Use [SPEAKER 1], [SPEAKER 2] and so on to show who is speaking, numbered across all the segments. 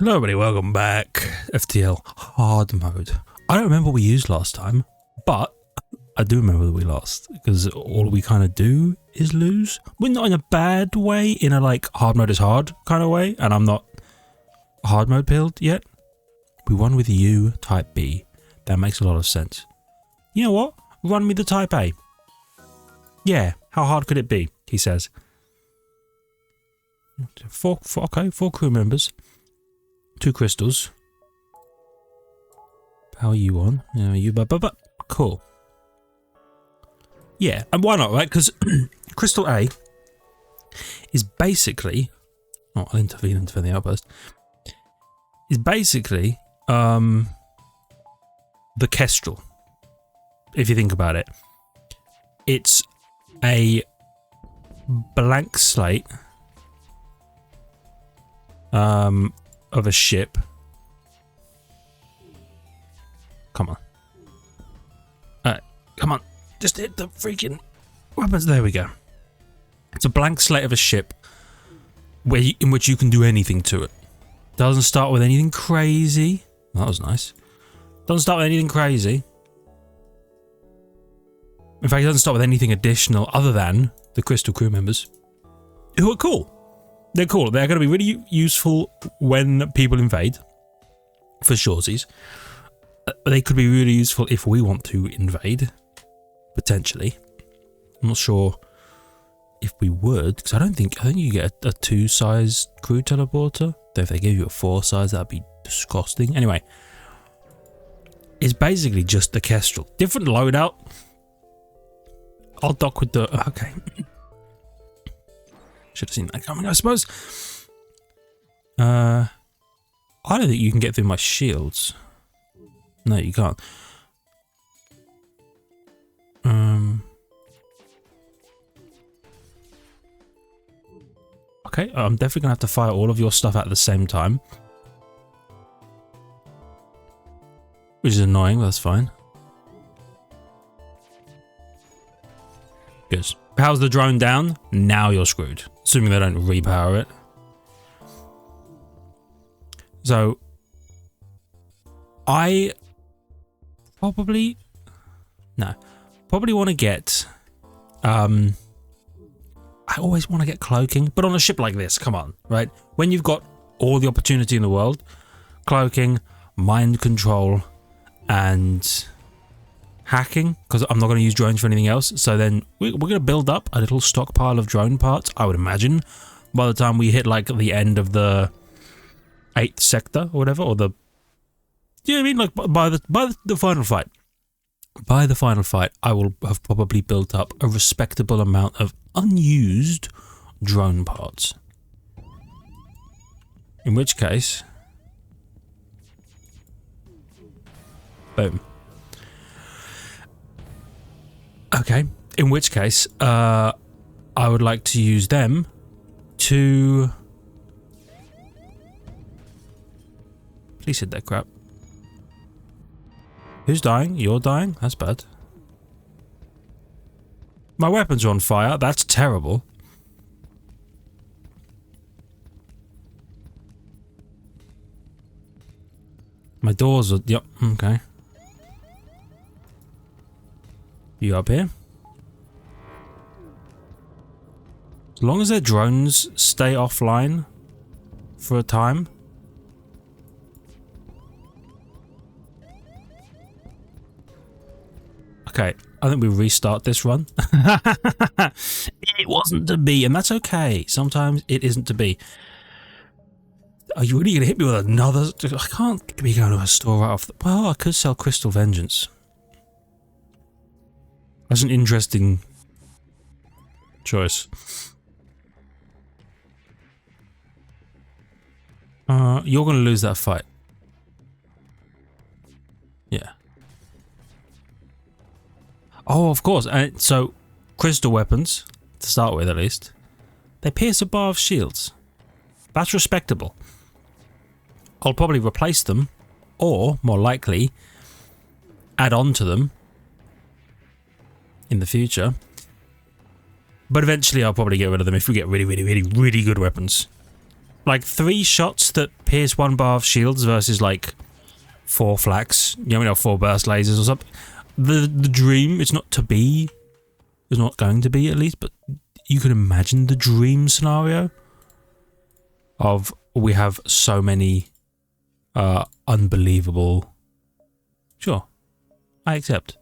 [SPEAKER 1] Hello everybody, welcome back. FTL hard mode. I don't remember what we used last time, but I do remember that we lost because all we kind of do is lose. We're not in a bad way, in a like hard mode is hard kind of way, and I'm not hard mode pilled yet. We won with U type B. That makes a lot of sense. You know what? Run me the type A. Yeah, how hard could it be? He says. Four crew members. 2 crystals. Power you on. You but cool. Yeah, and why not, right? Because crystal A is basically I'll intervene into the outburst. Is basically the Kestrel. If you think about it. It's a blank slate of a ship. Come on. Come on. Just hit the freaking weapons. There we go. It's a blank slate of a ship in which you can do anything to it. Doesn't start with anything crazy. That was nice. Doesn't start with anything crazy. In fact, it doesn't start with anything additional other than the Crystal crew members, who are cool. They're cool. They're going to be really useful when people invade, for shorties. They could be really useful if we want to invade, potentially. I'm not sure if we would, because I think you get a 2-size crew teleporter. Though if they gave you a 4-size, that'd be disgusting. Anyway, it's basically just the Kestrel. Different loadout. I'll dock with the... Okay. Should have seen that coming, I suppose. I don't think you can get through my shields. No, you can't. Okay, I'm definitely gonna have to fire all of your stuff at the same time, which is annoying, but that's fine. Good. Powers the drone down, now you're screwed. Assuming they don't repower it. So, I probably want to get, I always want to get cloaking, but on a ship like this, come on, right? When you've got all the opportunity in the world, cloaking, mind control, and hacking, because I'm not going to use drones for anything else. So then we're going to build up a little stockpile of drone parts, I would imagine, by the time we hit like the end of the 8th sector or whatever, or the, you know what I mean, like by the final fight. By the final fight, I will have probably built up a respectable amount of unused drone parts. In which case, boom. Okay, in which case, I would like to use them to... Please hit that crap. Who's dying? You're dying? That's bad. My weapons are on fire. That's terrible. My doors are... Yep, okay. You up here? As long as their drones stay offline for a time. Okay, I think we restart this run. It wasn't to be, and that's okay. Sometimes it isn't to be. Are you really going to hit me with another? I can't be going to a store right off the... Well, I could sell Crystal Vengeance. That's an interesting choice. You're going to lose that fight. Yeah. Oh, of course. So, crystal weapons, to start with at least, they pierce a bar of shields. That's respectable. I'll probably replace them, or, more likely, add on to them in the future. But eventually I'll probably get rid of them if we get really good weapons. like 3 shots that pierce 1 bar of shields versus like 4 flaks, you know, 4 burst lasers or something. The dream, it's not to be, it's not going to be at least, but you can imagine the dream scenario of we have so many unbelievable. Sure, I accept.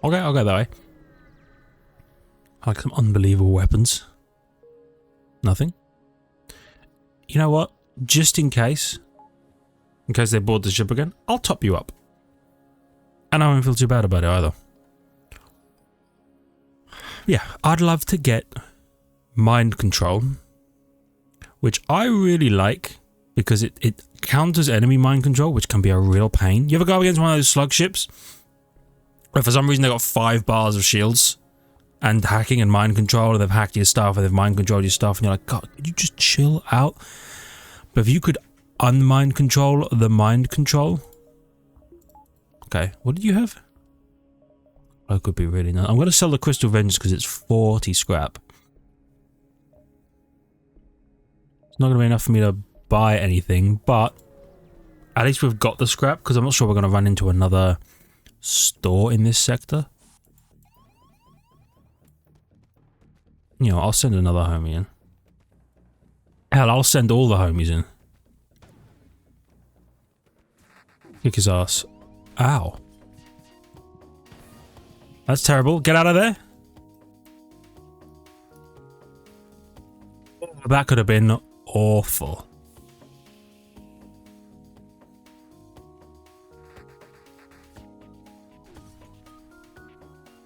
[SPEAKER 1] Okay, I'll go that way. I like some unbelievable weapons. Nothing. You know what? Just in case they board the ship again, I'll top you up. And I won't feel too bad about it either. Yeah, I'd love to get mind control, which I really like because it counters enemy mind control, which can be a real pain. You ever go against one of those slug ships where for some reason they got 5 bars of shields and hacking and mind control, or they've hacked your stuff, or they've mind controlled your stuff, and you're like, God, could you just chill out? But if you could unmind control the mind control. Okay, what did you have? That could be really nice. I'm going to sell the Crystal Vengeance because it's 40 scrap. It's not going to be enough for me to buy anything, but at least we've got the scrap, because I'm not sure we're going to run into another store in this sector. You know, I'll send another homie in. Hell, I'll send all the homies in. Kick his ass. Ow. That's terrible. Get out of there. That could have been awful.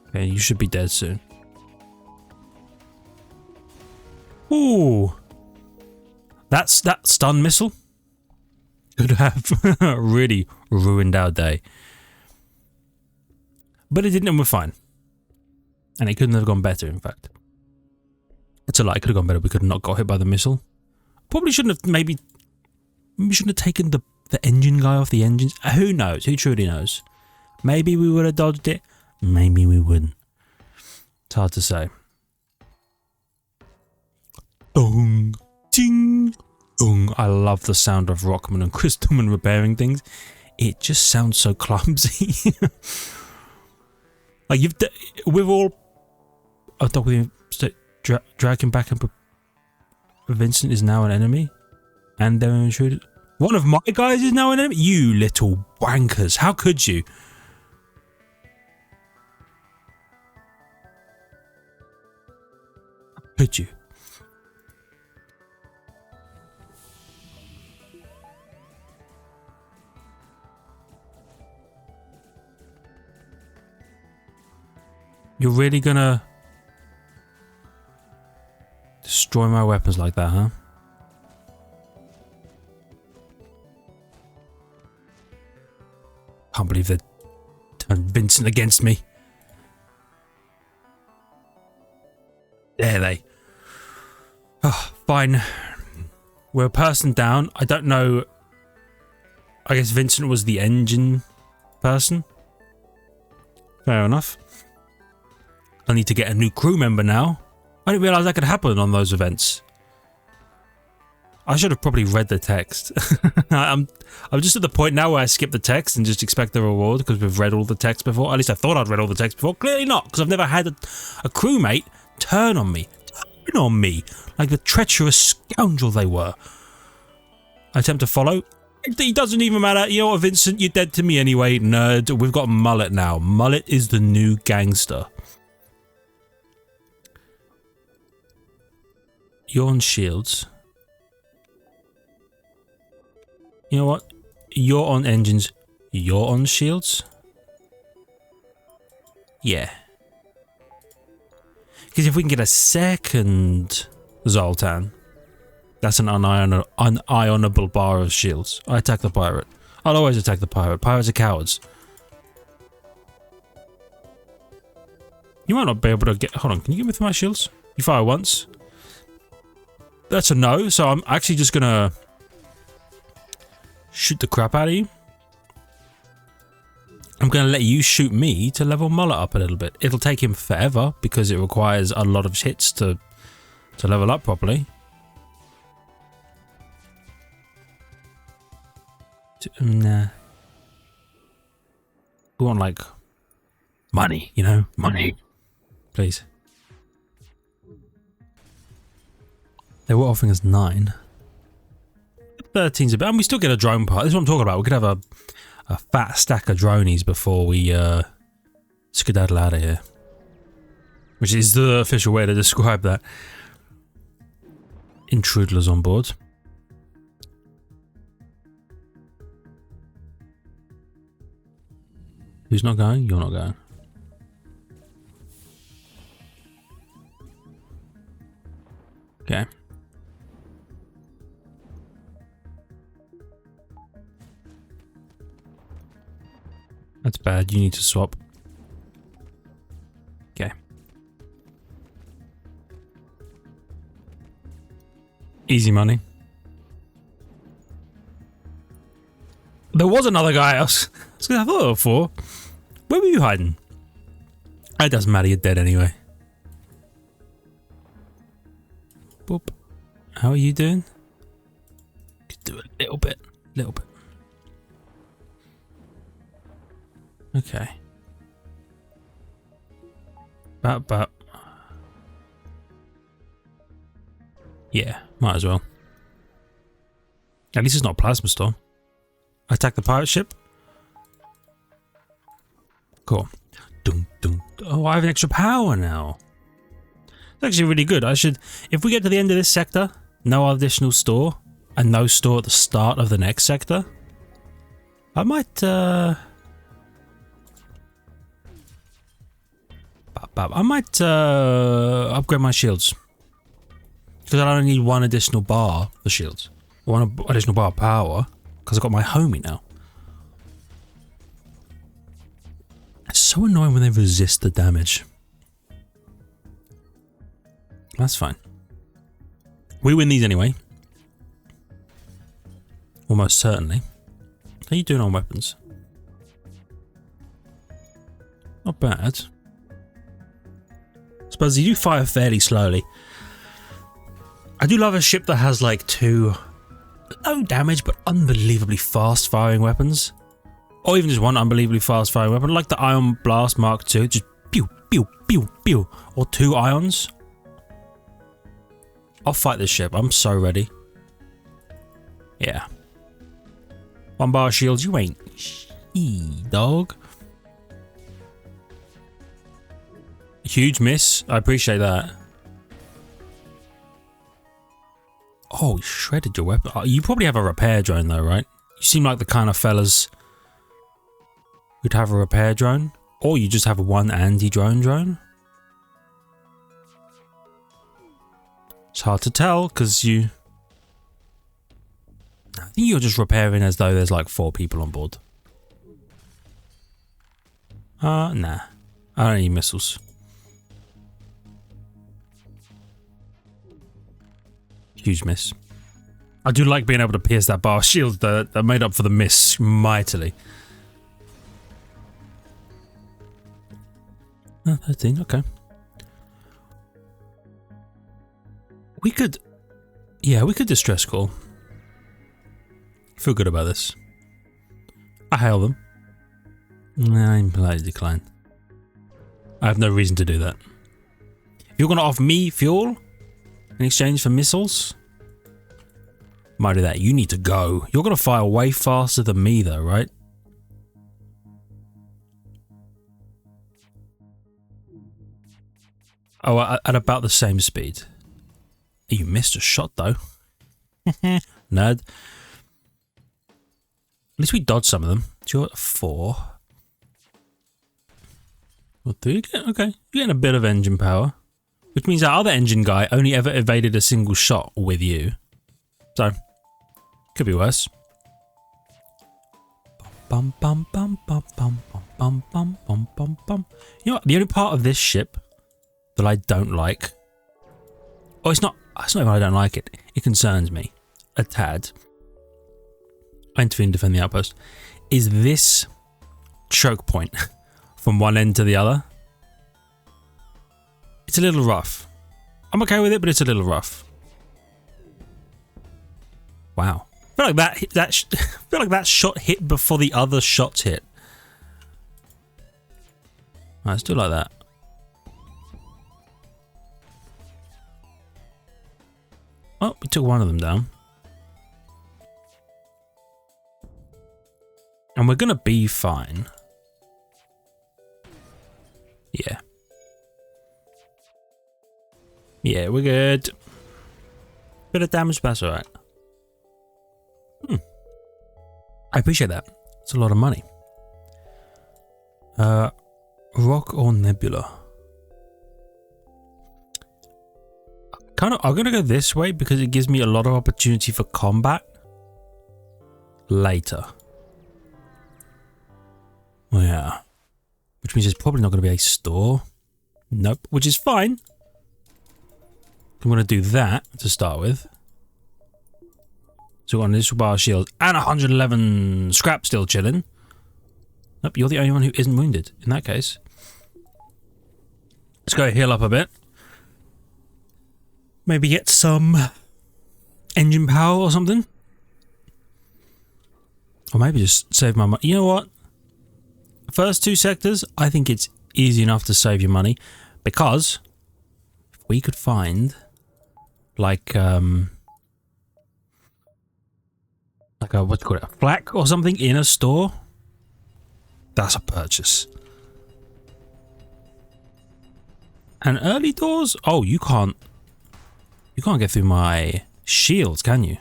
[SPEAKER 1] Okay, you should be dead soon. Ooh. That stun missile could have really ruined our day. But it didn't, and we're fine. And it couldn't have gone better, in fact. It's a lie, it could have gone better. We could have not got hit by the missile. Probably shouldn't have, maybe we shouldn't have taken the engine guy off the engines. Who knows? Who truly knows? Maybe we would have dodged it. Maybe we wouldn't. It's hard to say. Dong, ting, dong. I love the sound of Rockman and Crystalman repairing things. It just sounds so clumsy. Like we've all. I thought we drag him back and Vincent is now an enemy, and they're intruded. One of my guys is now an enemy. You little wankers! How could you? Could you? You're really gonna destroy my weapons like that, huh? Can't believe they turned Vincent against me. There they. Oh, fine. We're a person down. I don't know. I guess Vincent was the engine person. Fair enough. I need to get a new crew member now. I didn't realise that could happen on those events. I should have probably read the text. I'm just at the point now where I skip the text and just expect the reward because we've read all the text before. At least I thought I'd read all the text before. Clearly not, because I've never had a crewmate turn on me. Turn on me like the treacherous scoundrel they were. I attempt to follow. It doesn't even matter. You know what, Vincent? You're dead to me anyway, nerd. We've got Mullet now. Mullet is the new gangster. You're on shields. You know what? You're on engines. You're on shields? Yeah. Because if we can get a second Zoltan, that's an unionable bar of shields. I attack the pirate. I'll always attack the pirate. Pirates are cowards. You might not be able to get... Hold on, can you give me through my shields? You fire once. That's a no, so I'm actually just gonna shoot the crap out of you. I'm gonna let you shoot me to level Mullet up a little bit. It'll take him forever because it requires a lot of hits to level up properly. Nah. We want, like, money, you know? Money. Please. They were offering us 9. 13's a bit, and we still get a drone part. This is what I'm talking about. We could have a fat stack of dronies before we skedaddle out of here. Which is the official way to describe that. Intruders on board. Who's not going? You're not going. Okay. That's bad. You need to swap. Okay. Easy money. There was another guy else. I thought there were 4. Where were you hiding? It doesn't matter. You're dead anyway. Boop. How are you doing? Could do a little bit. Little bit. Okay. But. Yeah, might as well. At least it's not a plasma storm. Attack the pirate ship. Cool. Dun, dun. Oh, I have an extra power now. It's actually really good. I should, if we get to the end of this sector, no additional store, and no store at the start of the next sector, I might, upgrade my shields. Because I only need 1 additional bar for shields. 1 additional bar of power, because I've got my homie now. It's so annoying when they resist the damage. That's fine. We win these anyway. Almost certainly. How are you doing on weapons? Not bad. I suppose you do fire fairly slowly. I do love a ship that has like 2 low damage but unbelievably fast firing weapons. Or even just 1 unbelievably fast firing weapon, like the Ion Blast Mark II. Just pew, pew, pew, pew. Or 2 ions. I'll fight this ship. I'm so ready. Yeah. 1 bar of shields. You ain't dog. Huge miss. I appreciate that. Oh, you shredded your weapon. Oh, you probably have a repair drone though, right? You seem like the kind of fellas who'd have a repair drone. Or you just have a 1 anti-drone drone. It's hard to tell because you... I think you're just repairing as though there's like 4 people on board. Nah. I don't need missiles. Huge miss. I do like being able to pierce that bar shield that made up for the miss mightily. 13, okay. We could... Yeah, we could distress call. Feel good about this. I hail them. Nah, I'm politely declined. I have no reason to do that. If you're going to offer me fuel in exchange for missiles, might do that. You need to go. You're going to fire way faster than me though, right? Oh, at about the same speed. You missed a shot though. Nerd. At least we dodged some of them. You're at 4. Well, 3 again? Okay. You're getting a bit of engine power. Which means our other engine guy only ever evaded a single shot with you. So, could be worse. Bum bum bum bum bum bum bum bum bum bum. You know what? The only part of this ship that I don't like... Oh, it's not even I don't like it. It concerns me a tad. I intervene and defend the outpost. Is this choke point from one end to the other? It's a little rough. I'm okay with it, but it's a little rough. Wow. feel like I feel like that shot hit before the other shots hit. Right, let's do it like that. Oh, we took one of them down. And we're gonna be fine. Yeah. Yeah, we're good. Bit of damage, but that's alright. I appreciate that. It's a lot of money. Rock or nebula? I'm gonna go this way because it gives me a lot of opportunity for combat later. Oh, yeah. Which means there's probably not gonna be a store. Nope, which is fine. I'm gonna do that to start with. So we've got an initial bar of shield and 111 scrap still chilling. Nope, you're the only one who isn't wounded in that case. Let's go heal up a bit. Maybe get some engine power or something. Or maybe just save my money. You know what? First two sectors, I think it's easy enough to save your money. Because if we could find like a, what's it called, a flak or something in a store, that's a purchase. And early doors? Oh, you can't get through my shields, can you?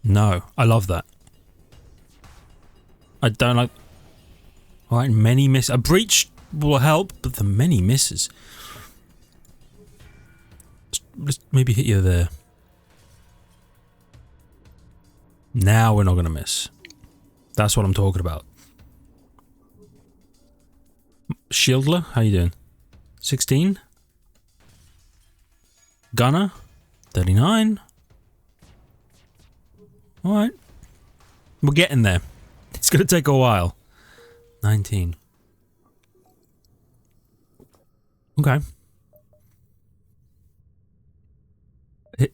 [SPEAKER 1] No, I love that. I don't like... Alright, many miss. A breach will help, but the many misses. Let's maybe hit you there. Now we're not going to miss. That's what I'm talking about. Shieldler, how you doing? 16? Gunner, 39. Alright. We're getting there. It's going to take a while. 19. Okay.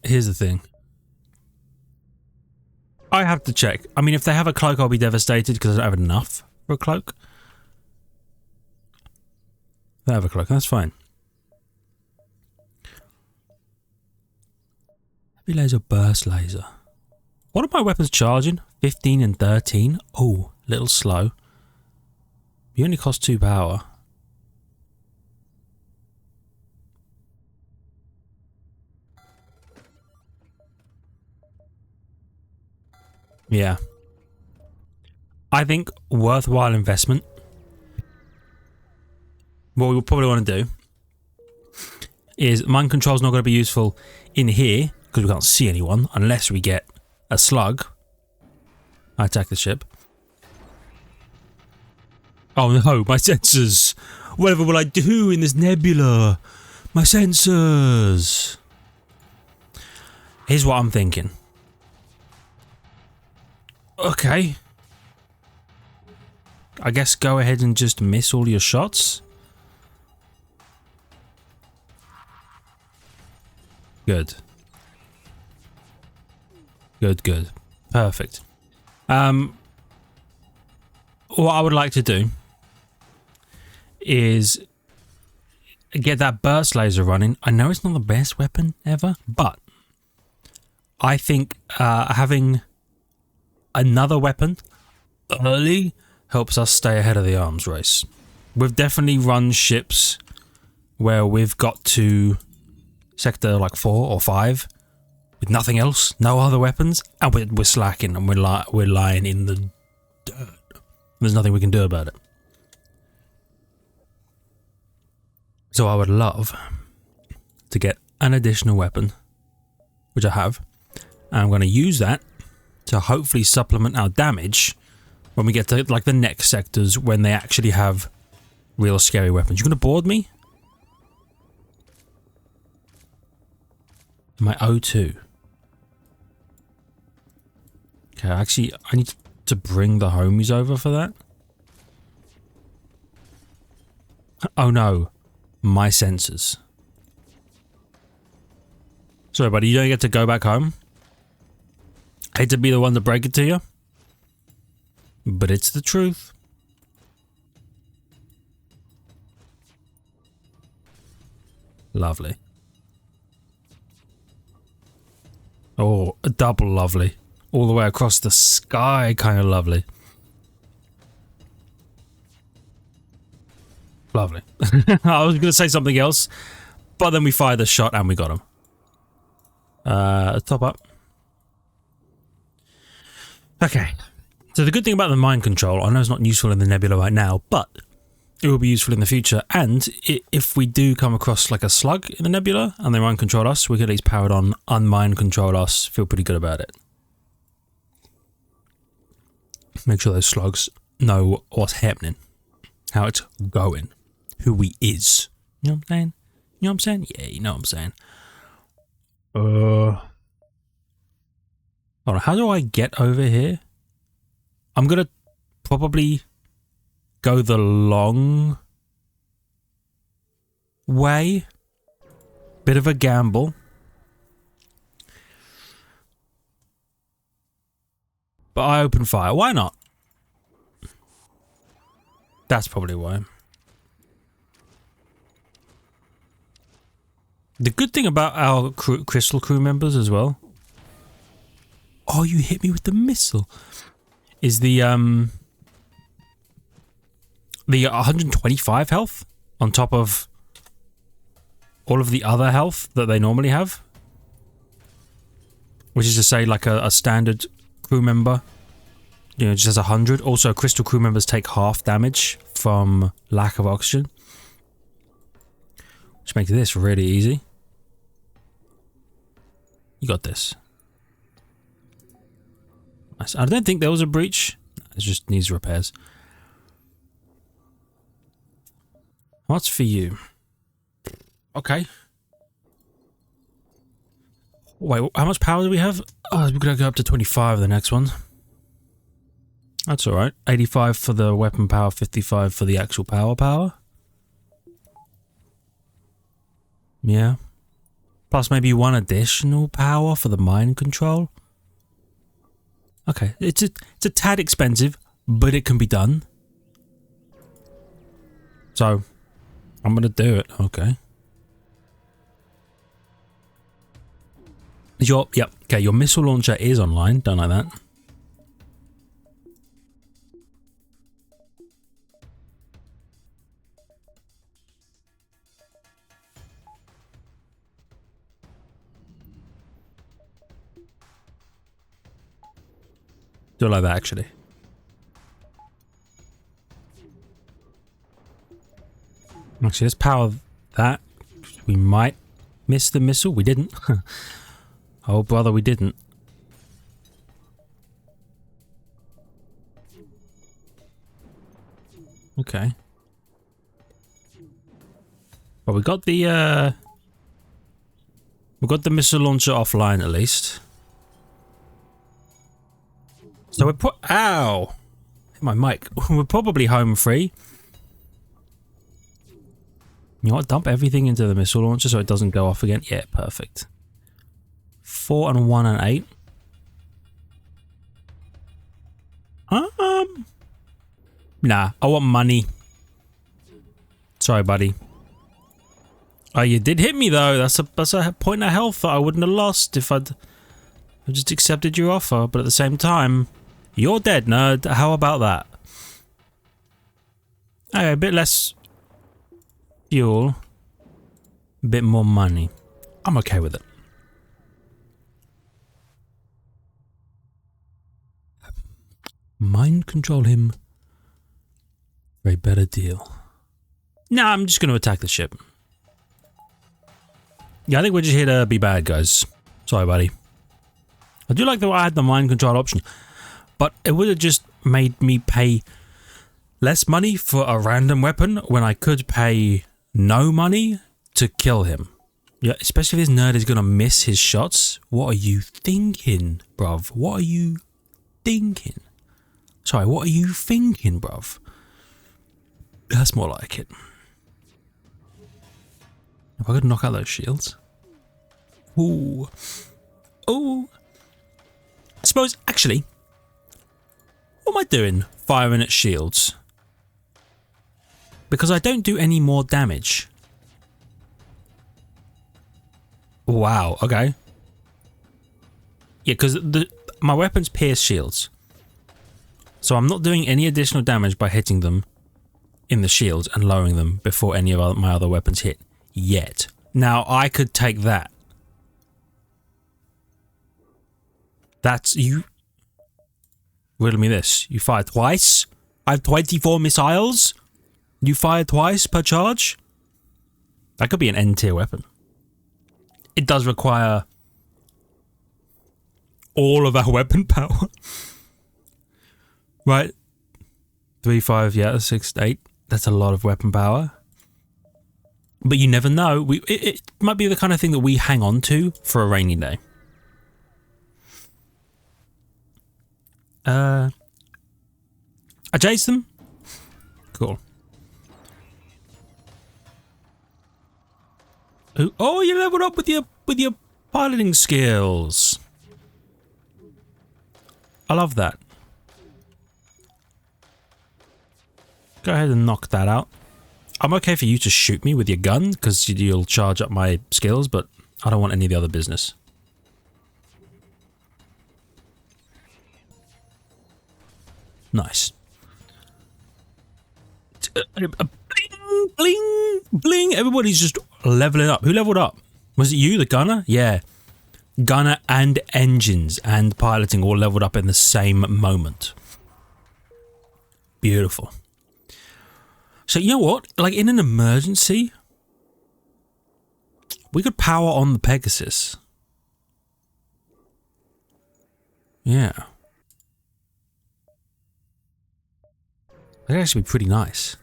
[SPEAKER 1] Here's the thing. I have to check. I mean, if they have a cloak, I'll be devastated because I don't have enough for a cloak. They have a cloak, that's fine. Heavy laser, burst laser. What are my weapons charging? 15 and 13? Oh, little slow. You only cost 2 power. Yeah. I think worthwhile investment. What we probably want to do is mind control's not going to be useful in here because we can't see anyone unless we get a slug. I attack the ship. Oh no, my sensors! Whatever will I do in this nebula? My sensors! Here's what I'm thinking. Okay. I guess go ahead and just miss all your shots. Good. Good, good. Perfect. What I would like to do is get that burst laser running. I know it's not the best weapon ever, but I think having another weapon early helps us stay ahead of the arms race. We've definitely run ships where we've got to sector like 4 or 5 with nothing else, no other weapons, and we're slacking and we're lying in the dirt. There's nothing we can do about it. So I would love to get an additional weapon, which I have, and I'm going to use that to hopefully supplement our damage when we get to like the next sectors when they actually have real scary weapons. You going to board me? My O2. Okay, actually, I need to bring the homies over for that. Oh no, my sensors. Sorry, buddy, you don't get to go back home. Hate to be the one to break it to you, but it's the truth. Lovely. Oh, a double lovely. All the way across the sky, kind of lovely. Lovely. I was going to say something else, but then we fired the shot and we got him. Top up. Okay. So the good thing about the mind control, I know it's not useful in the nebula right now, but it will be useful in the future. And if we do come across like a slug in the nebula and they mind control us, we can at least power it on, unmind control us, feel pretty good about it. Make sure those slugs know what's happening, how it's going, who we is. You know what I'm saying? You know what I'm saying? Yeah, you know what I'm saying. Hold on, how do I get over here? I'm gonna probably go the long way. Bit of a gamble. But I open fire. Why not? That's probably why. The good thing about our crystal crew members as well. Oh, you hit me with the missile. Is the 125 health on top of all of the other health that they normally have. Which is to say, like a standard crew member, you know, just has 100. Also, crystal crew members take half damage from lack of oxygen, which makes this really easy. You got this. Nice. I don't think there was a breach. It just needs repairs. What's for you? Okay. Wait, how much power do we have? Oh, we're gonna go up to 25 the next one. That's alright. 85 for the weapon power, 55 for the actual power. Yeah. Plus maybe one additional power for the mind control. Okay, it's a tad expensive, but it can be done. So, I'm gonna do it. Okay. Your missile launcher is online. Don't like that. Don't like that, actually. Actually, let's power that. We might miss the missile. We didn't. Oh, brother, we didn't. Okay. Well, we got the missile launcher offline at least. So we're ow! Hit my mic. We're probably home free. You know what? Dump everything into the missile launcher so it doesn't go off again. Yeah, perfect. 4 and 1 and 8. Nah, I want money. Sorry, buddy. Oh, you did hit me though. That's a point of health that I wouldn't have lost if I just accepted your offer. But at the same time, you're dead, nerd. How about that? Okay, a bit less fuel, a bit more money. I'm okay with it. Mind control him for a better deal. Nah, I'm just going to attack the ship. Yeah, I think we're just here to be bad guys. Sorry, buddy. I do like that I had the mind control option, but it would have just made me pay less money for a random weapon when I could pay no money to kill him. Yeah, especially if this nerd is going to miss his shots. What are you thinking, bruv? What are you thinking? Sorry, what are you thinking, bruv? That's more like it. If I could knock out those shields. Ooh. Ooh. I suppose Actually, what am I doing firing at shields? Because I don't do any more damage. Wow, okay. Yeah, because my weapons pierce shields. So I'm not doing any additional damage by hitting them in the shields and lowering them before any of my other weapons hit. Yet. Now, I could take that. That's you. Riddle me this. You fire twice? I have 24 missiles? You fire twice per charge? That could be an N-tier weapon. It does require all of our weapon power. Right. 3, 5, yeah, 6, 8. That's a lot of weapon power. But you never know. It might be the kind of thing that we hang on to for a rainy day. I chased them. Cool. Oh, you leveled up with your piloting skills. I love that. Go ahead and knock that out. I'm okay for you to shoot me with your gun, because you'll charge up my skills, but I don't want any of the other business. Nice. Bling, bling, bling. Everybody's just leveling up. Who leveled up? Was it you, the gunner? Yeah. Gunner and engines and piloting all leveled up in the same moment. Beautiful. So you know what? Like in an emergency, we could power on the Pegasus. Yeah. That'd actually be pretty nice.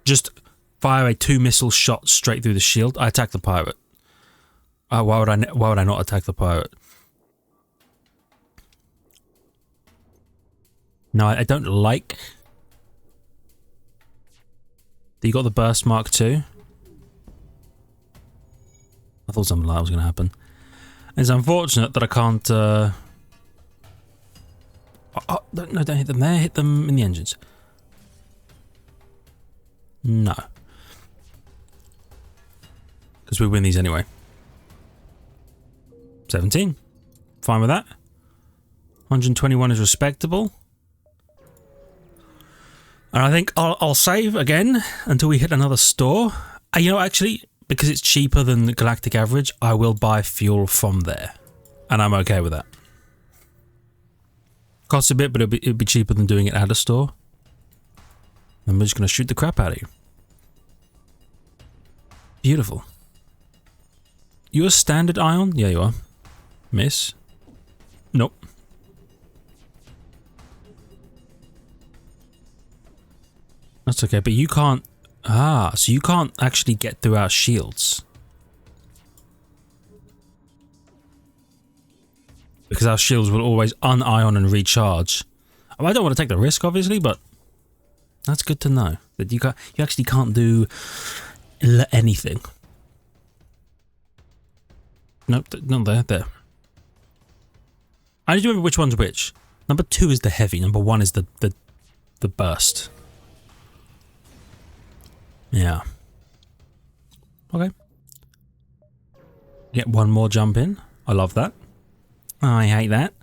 [SPEAKER 1] Just fire a 2-missile shot straight through the shield. I attack the pirate. Why would I not attack the pirate? No, I don't like. You got the burst mark too. I thought something like that was going to happen. It's unfortunate that I can't. No, don't hit them there. Hit them in the engines. No. Because we win these anyway. 17. Fine with that. 121 is respectable. And I think I'll save again until we hit another store. You know, actually, because it's cheaper than the galactic average, I will buy fuel from there. And I'm okay with that. Costs a bit, but it'll be cheaper than doing it at a store. And we're just going to shoot the crap out of you. Beautiful. You a standard ion? Yeah, you are. Miss. Nope. That's okay, but you can't... Ah, so you can't actually get through our shields. Because our shields will always un-ion and recharge. I don't want to take the risk, obviously, but... That's good to know. That you actually can't do... anything. Nope, not there. There. I need to remember which one's which. Number 2 is the heavy. Number 1 is the burst. Yeah. Okay. Get one more jump in. I love that. I hate that.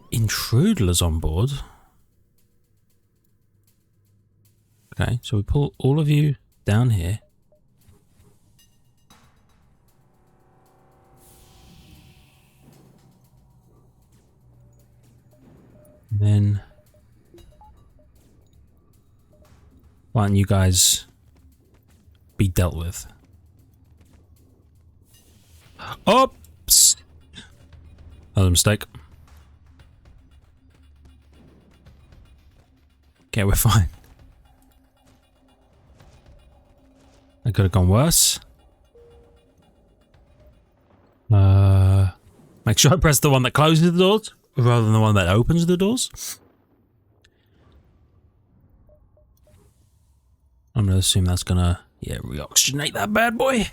[SPEAKER 1] Intruder's on board. Okay, so we pull all of you down here. And then why don't you guys be dealt with? Oops! That was a mistake. Okay, we're fine. That could have gone worse. Make sure I press the one that closes the doors rather than the one that opens the doors. I'm gonna assume that's gonna, yeah, reoxygenate that bad boy.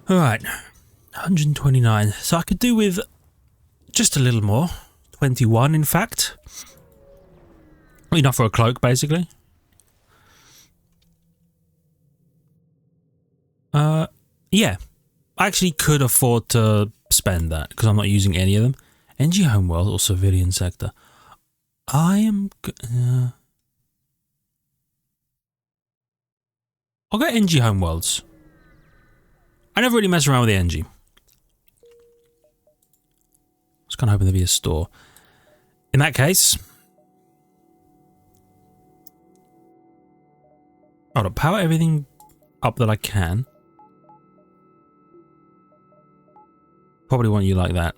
[SPEAKER 1] Alright. 129. So I could do with Just a little more. 21, in fact. Enough for a cloak, basically. Yeah. I actually could afford to spend that, because I'm not using any of them. NG Homeworld or Civilian Sector. I am... I'll go NG Homeworlds. I never really mess around with the NG. I was kind of hoping there'd be a store. In that case... I'll power everything up that I can. Probably want you like that.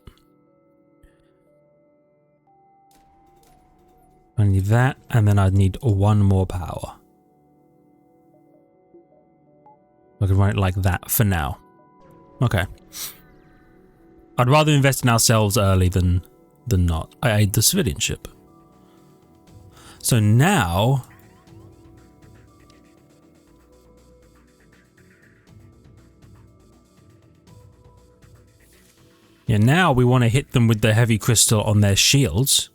[SPEAKER 1] I need that, and then I'd need one more power. I can run it like that for now. Okay. I'd rather invest in ourselves early than not. I aid the civilian ship. So now... Yeah, now we want to hit them with the heavy crystal on their shields.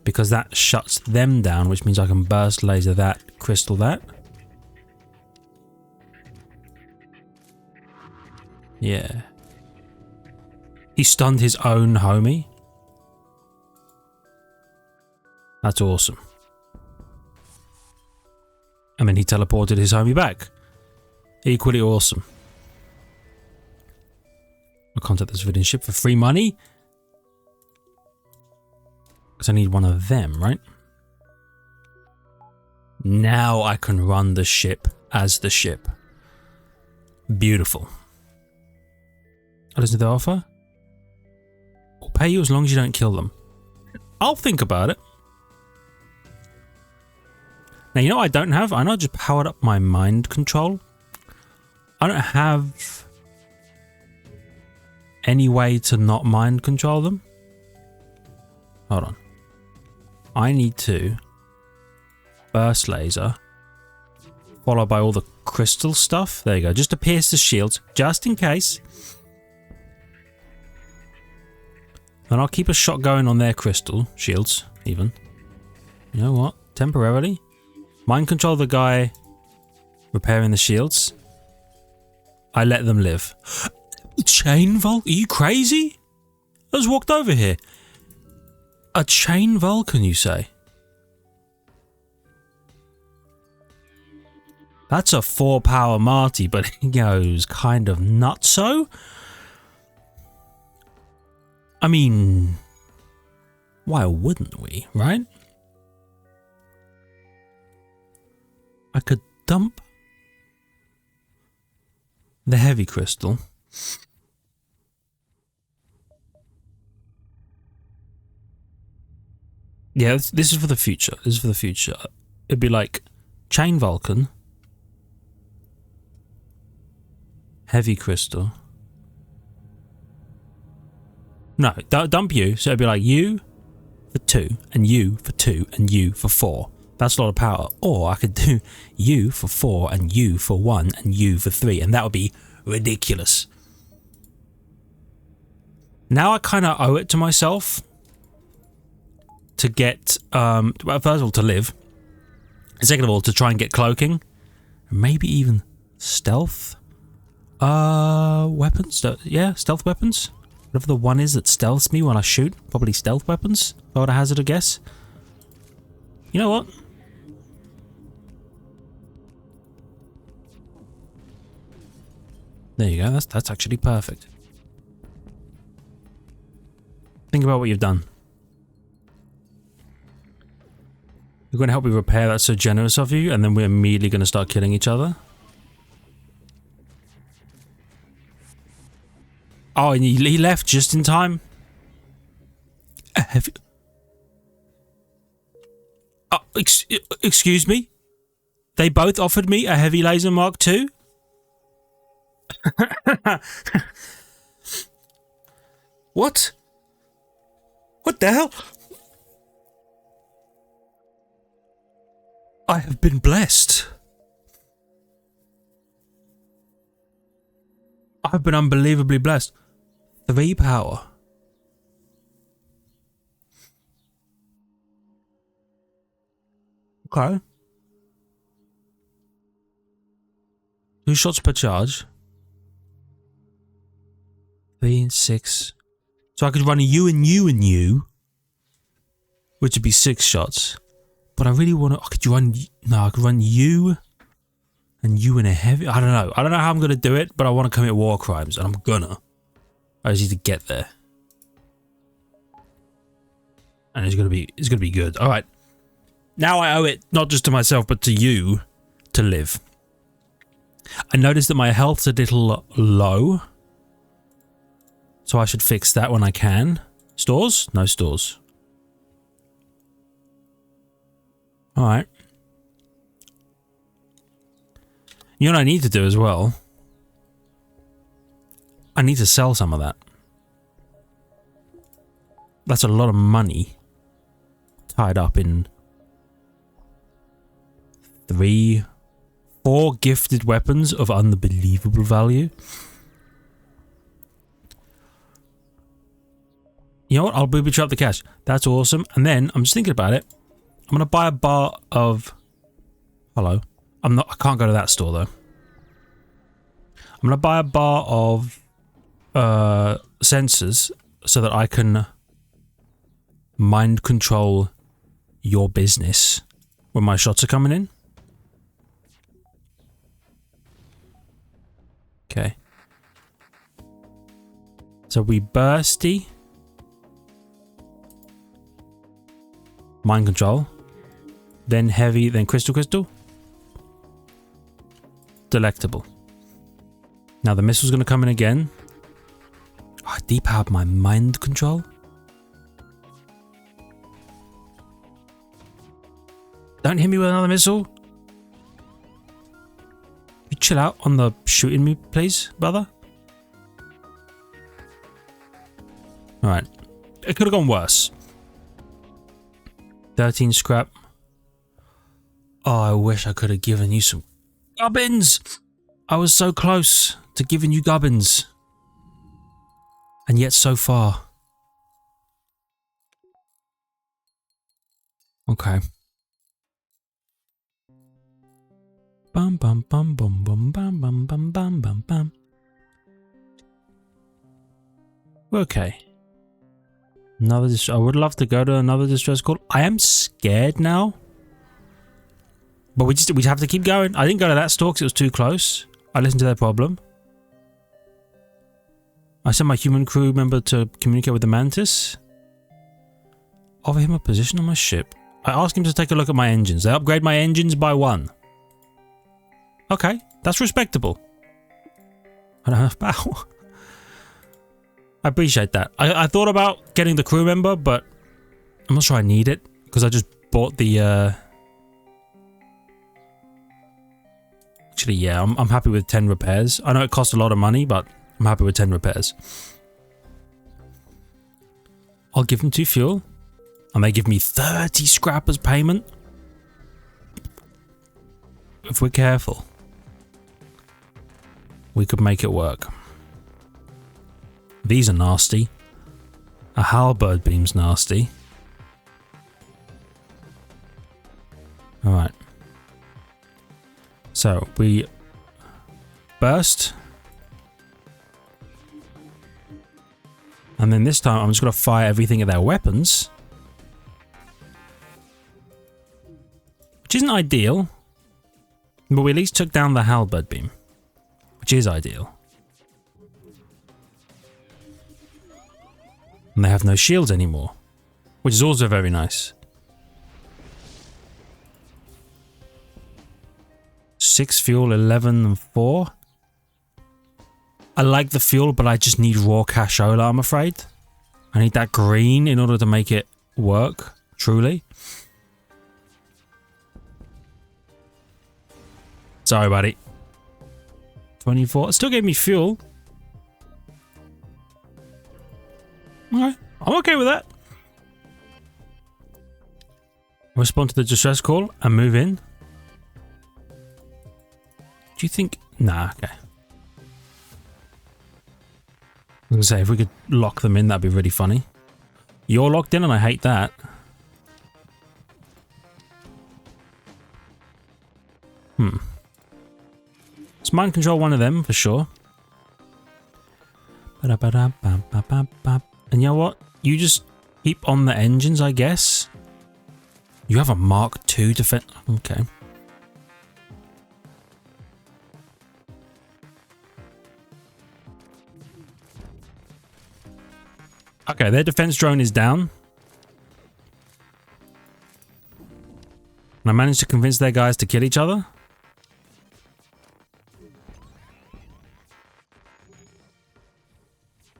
[SPEAKER 1] Because that shuts them down, which means I can burst laser that, crystal that. Yeah. He stunned his own homie. That's awesome. And then he teleported his homie back. Equally awesome. I'll contact the civilian ship for free money. Because I need one of them, right? Now I can run the ship as the ship. Beautiful. What is the offer? We'll pay you as long as you don't kill them. I'll think about it. Now, you know what I don't have? I know I just powered up my mind control. I don't have any way to not mind control them. Hold on. I need to burst laser, followed by all the crystal stuff. There you go. Just to pierce the shields, just in case. And I'll keep a shot going on their crystal shields, even. You know what? Temporarily. Mind control the guy repairing the shields. I let them live. Chain Vulcan? Are you crazy? I just walked over here. A chain Vulcan, you say? That's a 4-power Marty, but he goes kind of nutso. I mean, why wouldn't we, right? I could dump the heavy crystal. Yeah, this is for the future. This is for the future. It'd be like chain Vulcan, heavy crystal. No, dump you. So it'd be like you for 2, and you for 2, and you for 4. That's a lot of power. Or I could do you for 4, and you for 1, and you for 3, and that would be ridiculous. Now I kind of owe it to myself to get, well, first of all, to live. Second of all, to try and get cloaking. Maybe even stealth weapons. Yeah, stealth weapons. Whatever the one is that stealths me when I shoot. Probably stealth weapons, if I would hazard a guess. You know what? There you go. That's actually perfect. Think about what you've done. You're going to help me repair. That's so generous of you. And then we're immediately going to start killing each other. Oh, and he left just in time. Oh, excuse me? They both offered me a heavy laser Mark II? What? What the hell? I have been blessed. I've been unbelievably blessed. 3 power. Okay. 2 shots per charge. 3 and 6. So I could run a you and you and you, which would be 6 shots. But I really want to. Could you run? No, I could run you and you in a heavy. I don't know. I don't know how I'm gonna do it, but I want to commit war crimes, and I'm gonna. I just need to get there, and it's gonna be good. All right. Now I owe it not just to myself, but to you, to live. I noticed that my health's a little low, so I should fix that when I can. Stores? No stores. Alright. You know what I need to do as well? I need to sell some of that. That's a lot of money tied up in 3, 4 gifted weapons of unbelievable value. You know what? I'll booby trap the cash. That's awesome. And then I'm just thinking about it. I'm gonna buy a bar of. Hello. I can't go to that store though. I'm gonna buy a bar of sensors so that I can mind control your business when my shots are coming in. Okay. So we bursty. Mind control. Then heavy, then crystal. Delectable. Now the missile's going to come in again. Oh, I depowered my mind control. Don't hit me with another missile. You chill out on the shooting me, please, brother. Alright. It could have gone worse. 13 scrap. Oh, I wish I could have given you some gubbins. I was so close to giving you gubbins. And yet so far. Okay. Bum bum bum bum bum bum bum bum bum bum bum. Okay. I would love to go to another distress call. I am scared now. But we have to keep going. I didn't go to that store because it was too close. I listened to their problem. I sent my human crew member to communicate with the Mantis. Offer him a position on my ship. I asked him to take a look at my engines. They upgrade my engines by 1. Okay, that's respectable. I don't have power. I appreciate that. I thought about getting the crew member, but I'm not sure I need it because I just bought the. Actually, yeah, I'm happy with 10 repairs. I know it costs a lot of money, but I'm happy with 10 repairs. I'll give them 2 fuel, and they give me 30 scrap as payment. If we're careful, we could make it work. These are nasty. A halberd beam's nasty. Alright. So, we burst. And then this time, I'm just going to fire everything at their weapons. Which isn't ideal. But we at least took down the halberd beam. Which is ideal. And they have no shields anymore. Which is also very nice. 6 fuel, 11 and 4. I like the fuel, but I just need raw cashola, I'm afraid. I need that green in order to make it work, truly. Sorry, buddy. 24. It still gave me fuel. Okay, I'm okay with that. Respond to the distress call and move in. Do you think... Nah, okay. I was gonna say, if we could lock them in, that'd be really funny. You're locked in and I hate that. Let's mind control one of them for sure. And you know what? You just keep on the engines, I guess. You have a Mark II defense. Okay. Okay, their defense drone is down. And I managed to convince their guys to kill each other.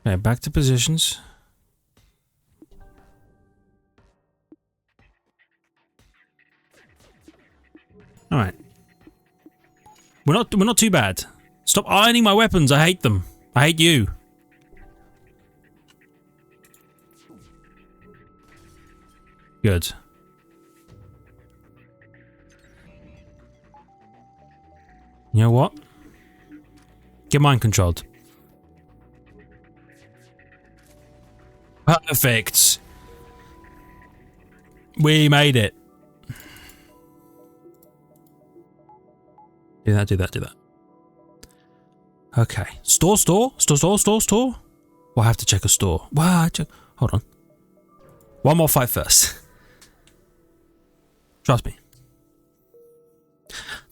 [SPEAKER 1] Okay, back to positions. All right. We're not too bad. Stop ironing my weapons. I hate them. I hate you. Good. You know what? Get mine controlled. Perfect. We made it. Do that, do that, do that. Okay. Store. We'll have to check a store. Hold on. One more fight first. Trust me.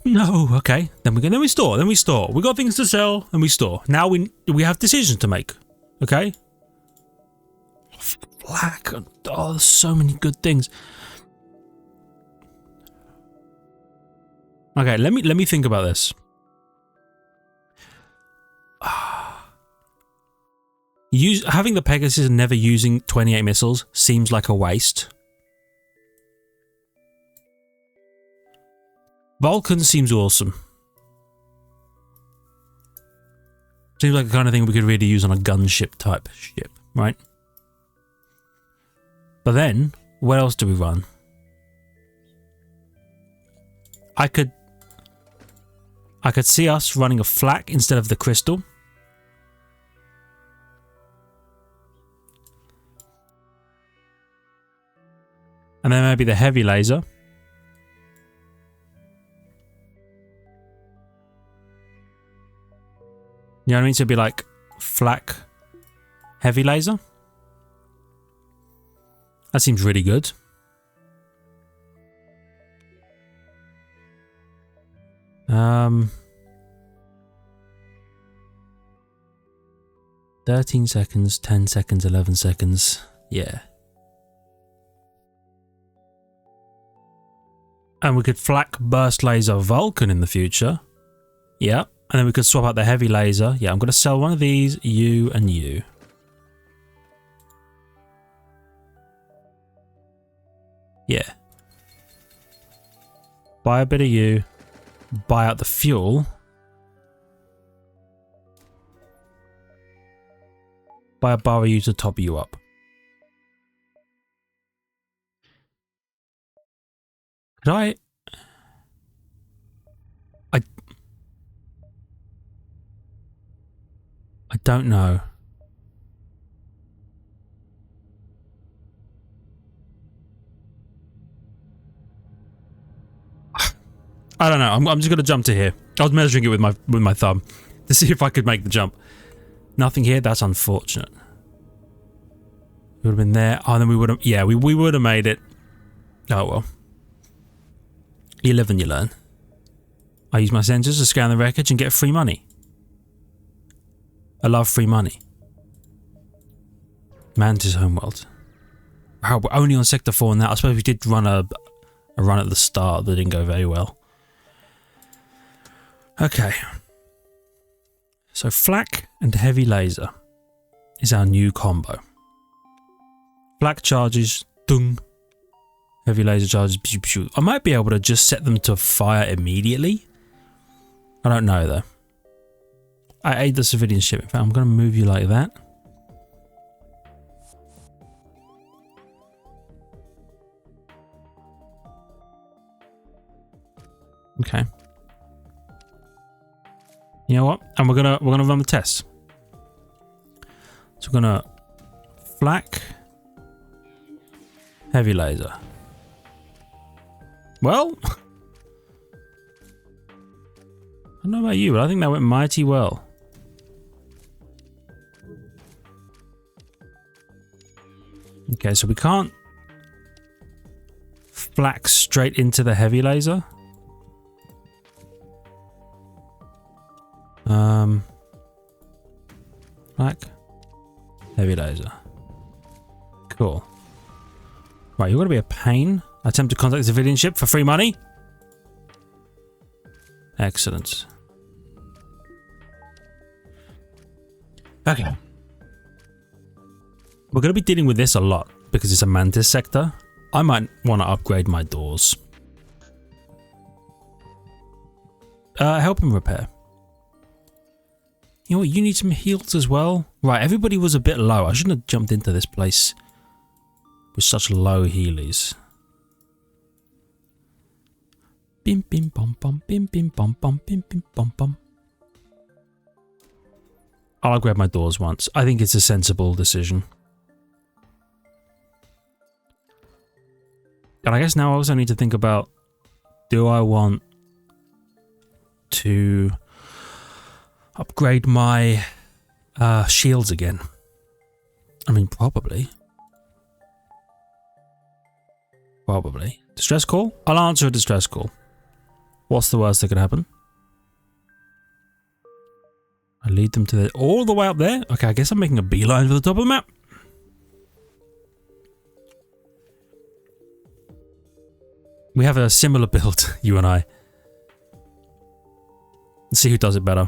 [SPEAKER 1] No, okay. Then we store. We got things to sell, and we store. Now we have decisions to make. Okay? Black. Oh, there's so many good things. Okay, let me think about this. Having the Pegasus and never using 28 missiles seems like a waste. Vulcan seems awesome. Seems like the kind of thing we could really use on a gunship type ship, right? But then, what else do we run? I could see us running a flak instead of the crystal. And then maybe the heavy laser. You know what I mean? So it'd be like flak, heavy laser. That seems really good. Um, 13 seconds, 10 seconds, 11 seconds. Yeah. And we could flak burst laser Vulcan in the future. Yeah. And then we could swap out the heavy laser. Yeah, I'm going to sell one of these, you and you. Yeah. Buy a bit of you. Buy out the fuel. Buy a bar of you to top you up. Could I don't know. I don't know. I'm just gonna jump to here. I was measuring it with my thumb to see if I could make the jump. Nothing here. That's unfortunate. We would have been there. Oh, then we would have. Yeah, we would have made it. Oh well. You live and you learn. I use my sensors to scan the wreckage and get free money. I love free money. Mantis homeworld. Wow, we're only on sector 4 now. I suppose we did run a run at the start that didn't go very well. Okay. So flak and heavy laser is our new combo. Flak charges, dung. Heavy laser charges, pew, pew. I might be able to just set them to fire immediately. I don't know though. I aid the civilian ship. In fact, I'm going to move you like that. Okay. You know what? And we're gonna run the test. So we're gonna flak, heavy laser. Well, I don't know about you, but I think that went mighty well. Okay, so we can't flak straight into the heavy laser. Flak, heavy laser. Cool. Right, you're gonna be a pain. Attempt to contact the civilian ship for free money. Excellent. Okay. We're going to be dealing with this a lot because it's a mantis sector. I might want to upgrade my doors. Help him repair. You know what? You need some heals as well. Right, everybody was a bit low. I shouldn't have jumped into this place with such low healies. Bim bim bum bum bim bim bum bum bim bim bum bum. I'll upgrade my doors once. I think it's a sensible decision. And I guess now I also need to think about, do I want to upgrade my shields again? I mean, probably. Probably. Distress call? I'll answer a distress call. What's the worst that could happen? I lead them to all the way up there? Okay, I guess I'm making a beeline for the top of the map. We have a similar build, you and I. Let's see who does it better.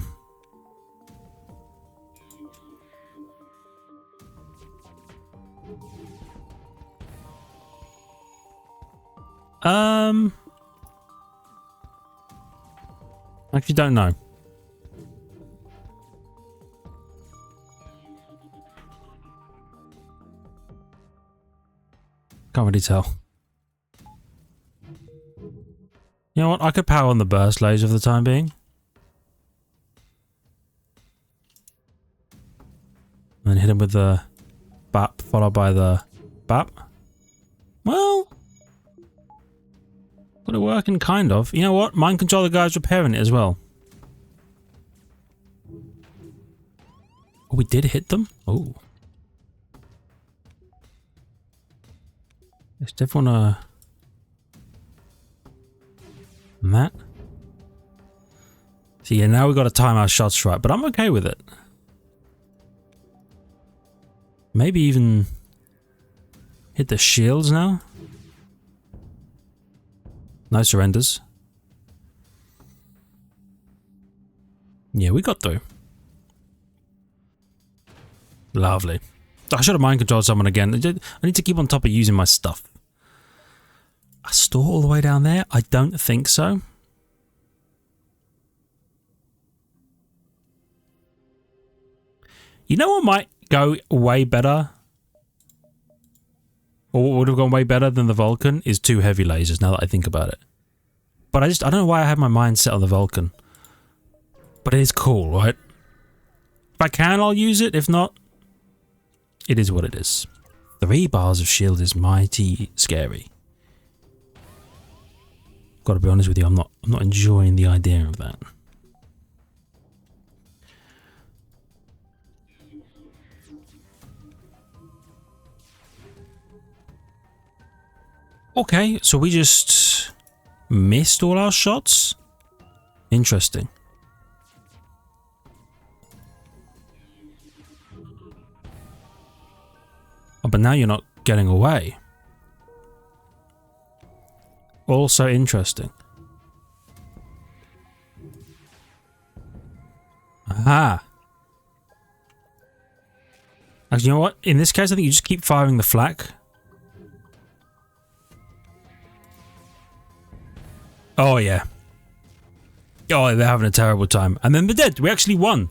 [SPEAKER 1] Actually don't know. Can't really tell. You know what? I could power on the burst laser for the time being. And then hit him with the BAP, followed by the BAP. Well, got it working, kind of. You know what? Mind control the guy's repairing it as well. Oh, we did hit them? Oh. Let's definitely want to... That. So yeah, now we've got to time our shots right, but I'm okay with it. Maybe even hit the shields now. No surrenders. Yeah, we got through. Lovely. I should have mind controlled someone again. I need to keep on top of using my stuff. A store all the way down there? I don't think so. You know what might go way better? Or what would have gone way better than the Vulcan is 2 heavy lasers, now that I think about it. But I don't know why I had my mind set on the Vulcan. But it is cool, right? If I can, I'll use it. If not, it is what it is. 3 bars of shield is mighty scary. Gotta be honest with you, I'm not enjoying the idea of that. Okay, so we just missed all our shots? Interesting. Oh, but now you're not getting away. Also interesting. Aha. Actually, you know what? In this case, I think you just keep firing the flak. Oh, yeah. Oh, they're having a terrible time. And then they're dead. We actually won.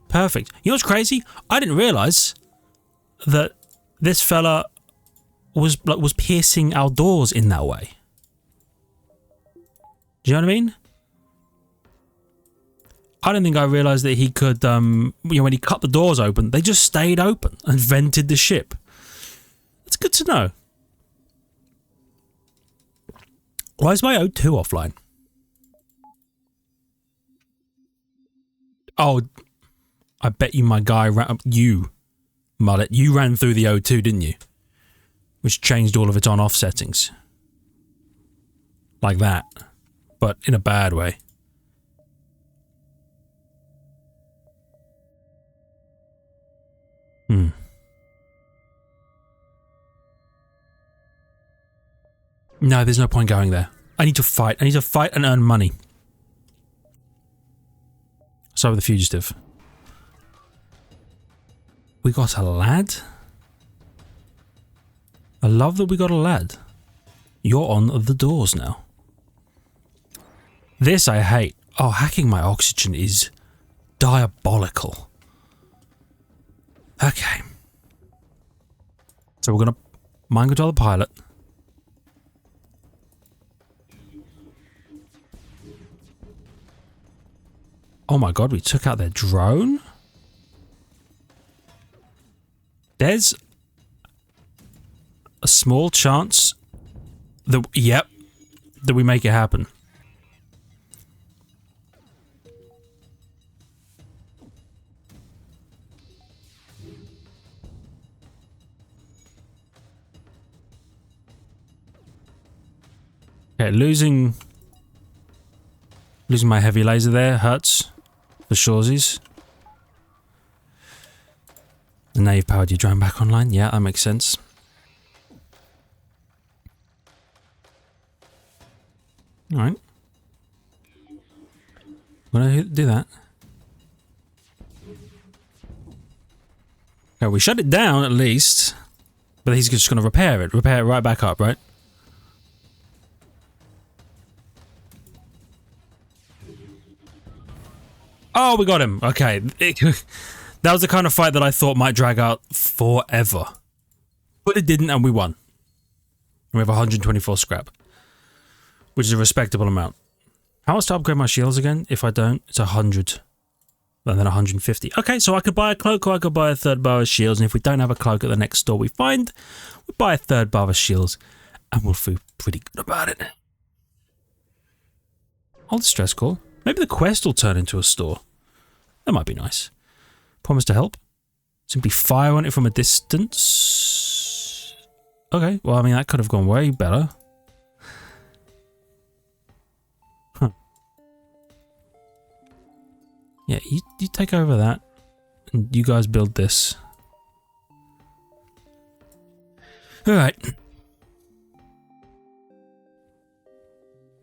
[SPEAKER 1] Perfect. You know what's crazy? I didn't realize that this fella was piercing our doors in that way. Do you know what I mean? I don't think I realised that he could, when he cut the doors open, they just stayed open and vented the ship. That's good to know. Why is my O2 offline? Oh, I bet you my guy ran... You, mullet, you ran through the O2, didn't you? Which changed all of its on-off settings. Like that. But in a bad way. No, there's no point going there. I need to fight. I need to fight and earn money. So the fugitive. We got a lad? I love that we got a lad. You're on the doors now. This I hate. Oh, hacking my oxygen is diabolical. Okay. So we're gonna mind control the pilot. Oh my god, we took out their drone? There's a small chance that, yep, that we make it happen. Okay, losing my heavy laser there hurts. For shoresies. And now you've powered your drone back online. Yeah, that makes sense. Alright. I'm gonna do that. Okay, we shut it down at least. But he's just gonna repair it right back up, right? Oh, we got him. Okay. That was the kind of fight that I thought might drag out forever. But it didn't, and we won. We have 124 scrap. Which is a respectable amount. How much to upgrade my shields again? If I don't, it's 100. And then 150. Okay, so I could buy a cloak or I could buy a third bar of shields. And if we don't have a cloak at the next store we find, we buy a third bar of shields. And we'll feel pretty good about it. Hold the stress call. Maybe the quest will turn into a store. That might be nice. Promise to help. Simply fire on it from a distance. Okay, well, I mean, that could have gone way better. Huh. Yeah, you take over that. And you guys build this. Alright.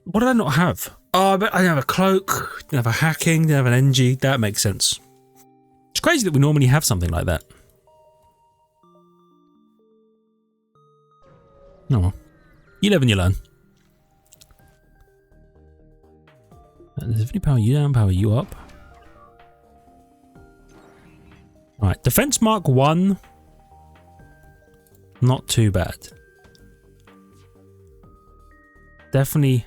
[SPEAKER 1] What did I not have? Oh, but I didn't have a cloak, didn't have a hacking, didn't have an NG. That makes sense. It's crazy that we normally have something like that. Oh well. You live and you learn. Does if you power you down, power you up. Alright, defense mark 1. Not too bad. Definitely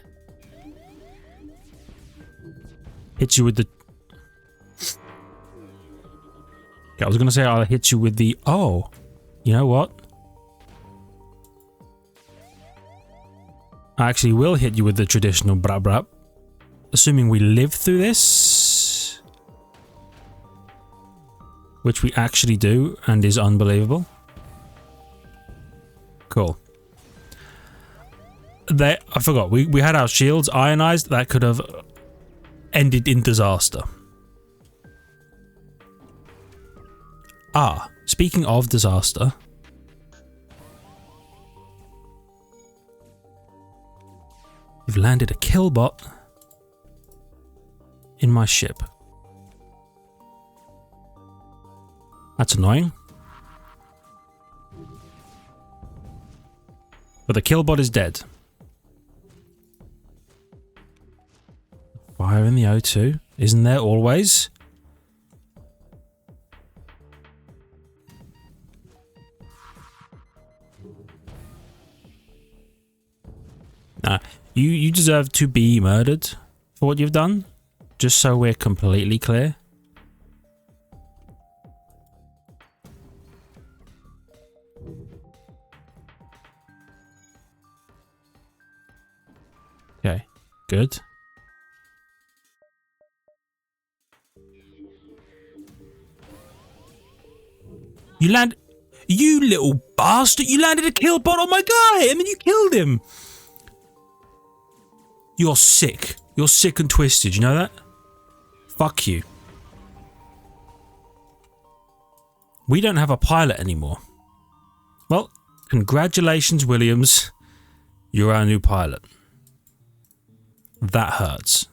[SPEAKER 1] hit you with the... Okay, I was going to say I'll hit you with the... Oh, you know what? I actually will hit you with the traditional brap brap. Assuming we live through this. Which we actually do and is unbelievable. Cool. I forgot, we had our shields ionized. That could have ended in disaster. Ah, speaking of disaster. We've landed a killbot in my ship. That's annoying. But the killbot is dead. Fire in the O2. Isn't there always? Nah, you deserve to be murdered for what you've done. Just so we're completely clear. Okay, good. You little bastard, you landed a kill bot on my guy and then you killed him. You're sick. You're sick and twisted, you know that? Fuck you. We don't have a pilot anymore. Well, congratulations, Williams. You're our new pilot. That hurts.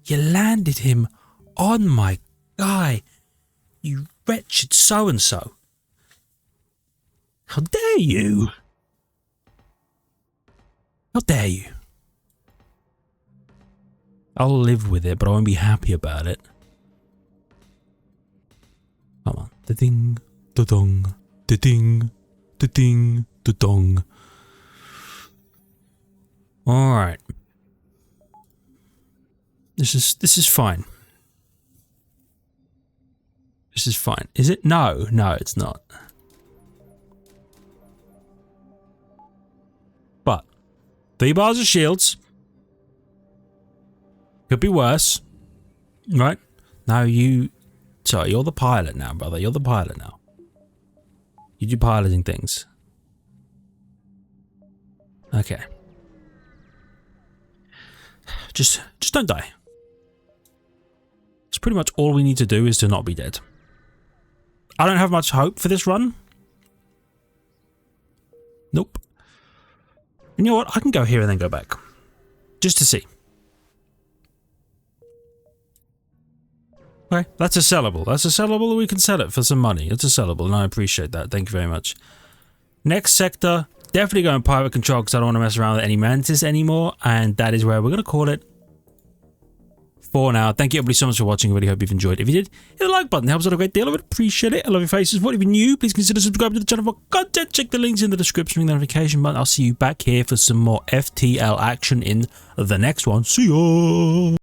[SPEAKER 1] You landed him on my guy. You wretched so-and-so. How dare you? How dare you? I'll live with it, but I won't be happy about it. Come on. Da-ding, da-dong, da-ding, da-ding, da-dong. Alright. This is fine. This is fine. Is it? No, it's not. But 3 bars of shields. Could be worse. Right? Now sorry, you're the pilot now, brother. You're the pilot now. You do piloting things. Okay. Just don't die. It's pretty much all we need to do is to not be dead. I don't have much hope for this run. Nope. You know what? I can go here and then go back. Just to see. Okay, that's a sellable. That's a sellable. We can sell it for some money. It's a sellable, and I appreciate that. Thank you very much. Next sector. Definitely going pirate control because I don't want to mess around with any mantis anymore. And that is where we're going to call it for now. Thank you everybody so much for watching. I really hope you've enjoyed. If you did, hit the like button. It helps out a great deal. I would appreciate it. I love your faces. What if you're new, please consider subscribing to the channel for content. Check the links in the description, ring the notification button. I'll see you back here for some more FTL action in the next one. See ya!